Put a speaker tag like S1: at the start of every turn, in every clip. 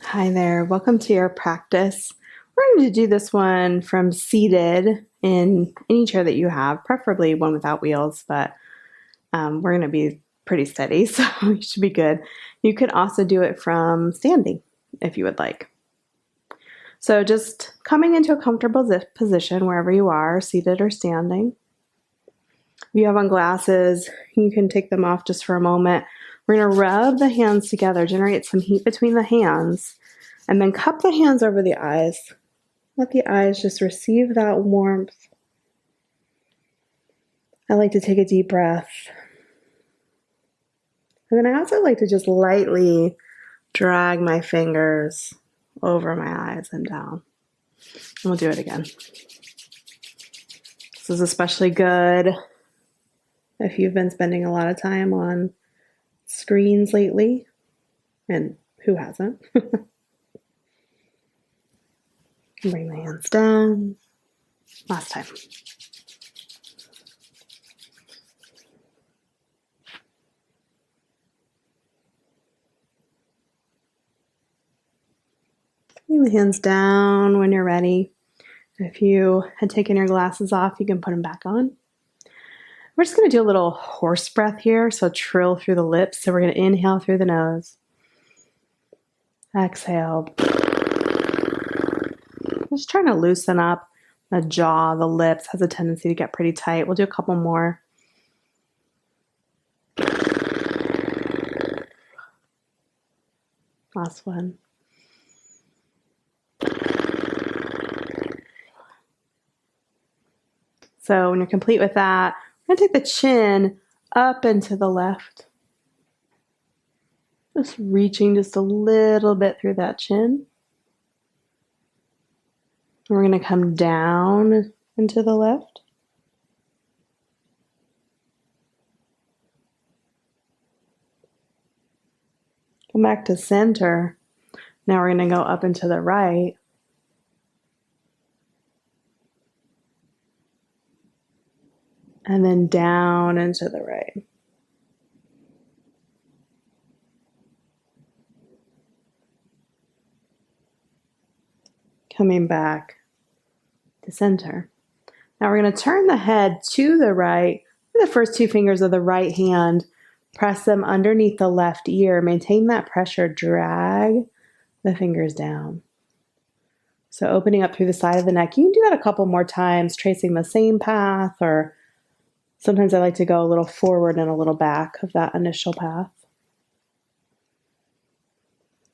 S1: Hi there. Welcome to your practice. We're going to do this one from seated in any chair that you have, preferably one without wheels, but we're going to be pretty steady, so you should be good. You could also do it from standing if you would like. So just coming into a comfortable position wherever you are, seated or standing. If you have on glasses, you can take them off just for a moment. We're going to rub the hands together, generate some heat between the hands, and then cup the hands over the eyes. Let the eyes just receive that warmth. I like to take a deep breath. And then I also like to just lightly drag my fingers over my eyes and down. And we'll do it again. This is especially good if you've been spending a lot of time on screens lately, and who hasn't? Bring my hands down. Last time. Bring the hands down when you're ready. If you had taken your glasses off, you can put them back on. We're just going to do a little horse breath here, so trill through the lips. So we're going to inhale through the nose. Exhale. Just trying to loosen up the jaw. The lips has a tendency to get pretty tight. We'll do a couple more. Last one. So when you're complete with that, I'm going to take the chin up and to the left. Just reaching just a little bit through that chin. And we're going to come down and to the left. Come back to center. Now we're going to go up and to the right. And then down and to the right. Coming back to center. Now we're going to turn the head to the right. The first two fingers of the right hand, press them underneath the left ear. Maintain that pressure. Drag the fingers down. So opening up through the side of the neck. You can do that a couple more times, tracing the same path, or sometimes I like to go a little forward and a little back of that initial path.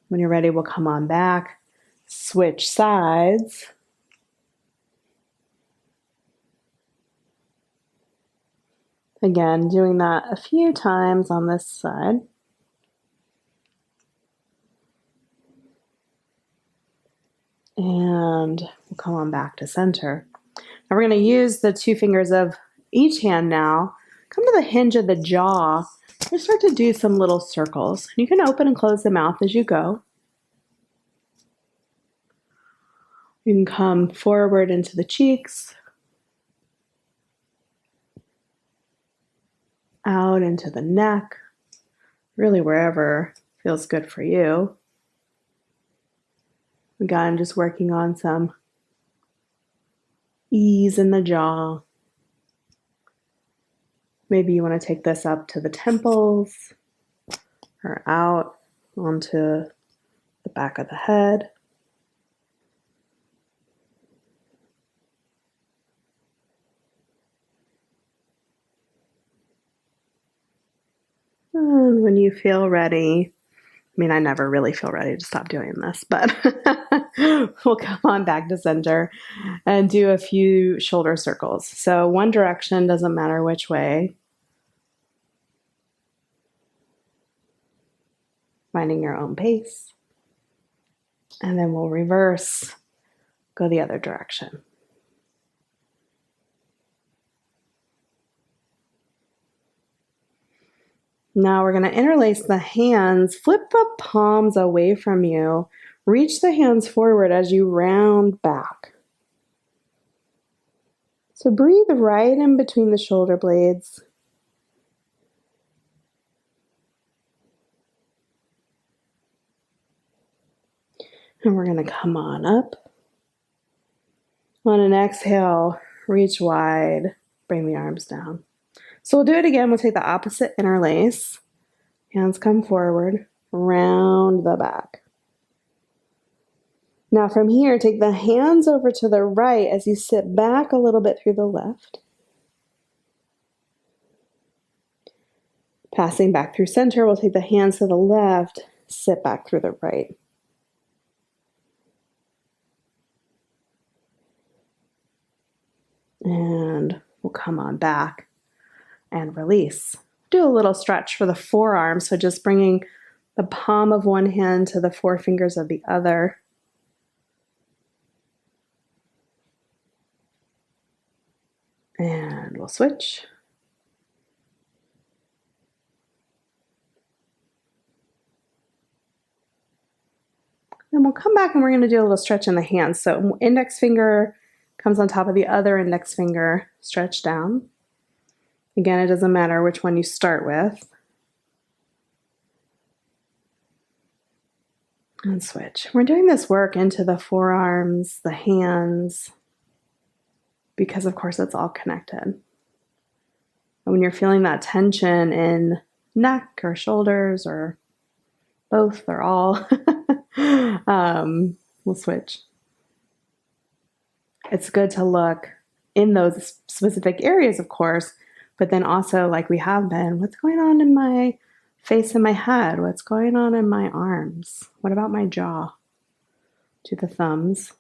S1: When you're ready, we'll come on back. Switch sides. Again, doing that a few times on this side. And we'll come on back to center. Now we're going to use the two fingers of each hand now. Come to the hinge of the jaw. Just start to do some little circles. You can open and close the mouth as you go. You can come forward into the cheeks, out into the neck, really wherever feels good for you. Again, just working on some ease in the jaw. Maybe you want to take this up to the temples or out onto the back of the head. And when you feel ready, I never really feel ready to stop doing this, but we'll come on back to center and do a few shoulder circles. So one direction, doesn't matter which way. Finding your own pace. And then we'll reverse, go the other direction. Now we're going to interlace the hands, flip the palms away from you, reach the hands forward as you round back. So breathe right in between the shoulder blades. And we're going to come on up. On an exhale, reach wide, bring the arms down. So we'll do it again. We'll take the opposite interlace. Hands come forward, round the back. Now from here, take the hands over to the right as you sit back a little bit through the left. Passing back through center, we'll take the hands to the left, sit back through the right. And we'll come on back and release. Do a little stretch for the forearms, so just bringing the palm of one hand to the forefingers of the other. And we'll switch. Then we'll come back and we're going to do a little stretch in the hands. So index finger comes on top of the other index finger, stretch down. Again, it doesn't matter which one you start with. And switch. We're doing this work into the forearms, the hands, because of course it's all connected. And when you're feeling that tension in neck or shoulders or both or all, we'll switch. It's good to look in those specific areas, of course, but then also, like we have been, what's going on in my face and my head? What's going on in my arms? What about my jaw? To the thumbs.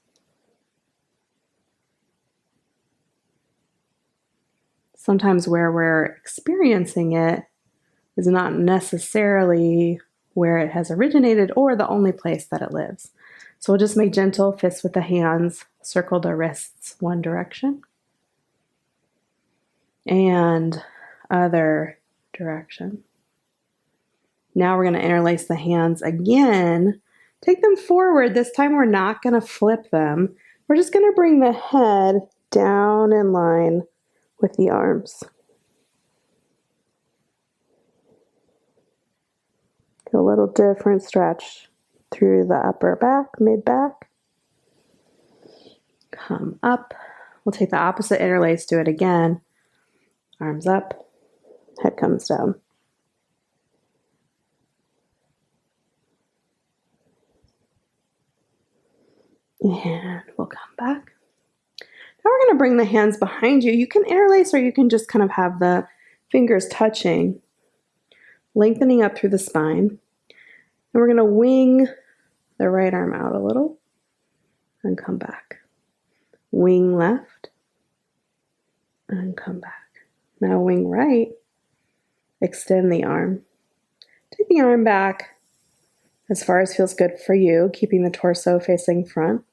S1: Sometimes where we're experiencing it is not necessarily where it has originated or the only place that it lives. So we'll just make gentle fists with the hands, circle the wrists one direction and other direction. Now we're going to interlace the hands again. Take them forward. This time we're not going to flip them. We're just going to bring the head down in line with the arms. Get a little different stretch through the upper back, mid back. Come up. We'll take the opposite interlace, do it again. Arms up, head comes down. And we'll come back. Now we're going to bring the hands behind you. You can interlace or you can just kind of have the fingers touching, lengthening up through the spine. And we're going to wing the right arm out a little and come back. Wing left and come back. Now wing right, extend the arm. Take the arm back as far as feels good for you, keeping the torso facing front.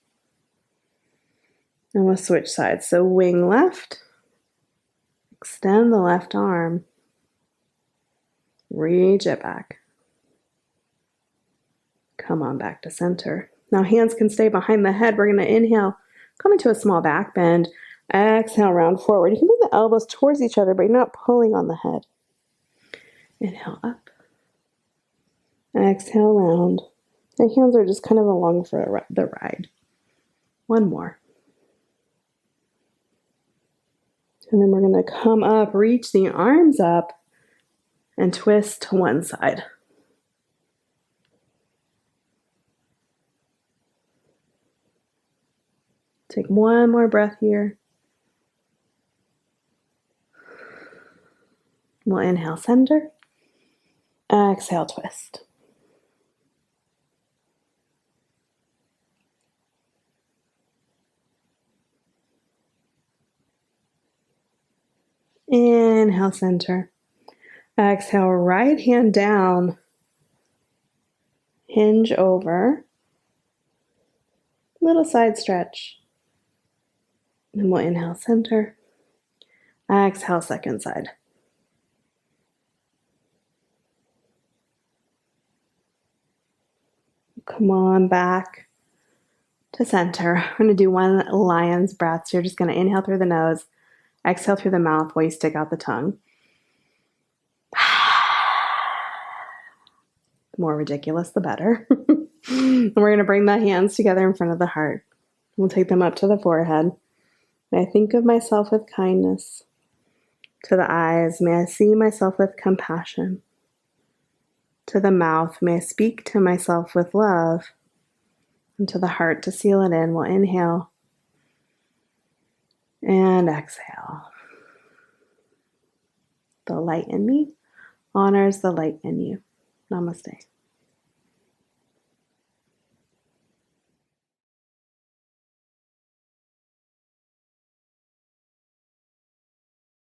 S1: And we'll switch sides. So wing left, extend the left arm, reach it back. Come on back to center. Now hands can stay behind the head. We're going to inhale, come into a small back bend. Exhale, round forward. You can bring the elbows towards each other, but you're not pulling on the head. Inhale up. Exhale, round. The hands are just kind of along for the ride. One more. And then we're going to come up, reach the arms up, and twist to one side. Take one more breath here. We'll inhale, center. Exhale, twist. Inhale, center. Exhale, right hand down. Hinge over. Little side stretch. And we'll inhale, center. Exhale, second side. Come on back to center. We're going to do one lion's breath. So you're just going to inhale through the nose, exhale through the mouth while you stick out the tongue. The more ridiculous, the better. And we're going to bring the hands together in front of the heart. We'll take them up to the forehead. May I think of myself with kindness. To the eyes, may I see myself with compassion. To the mouth, may I speak to myself with love. And to the heart, to seal it in, we'll inhale and exhale. The light in me honors the light in you. Namaste.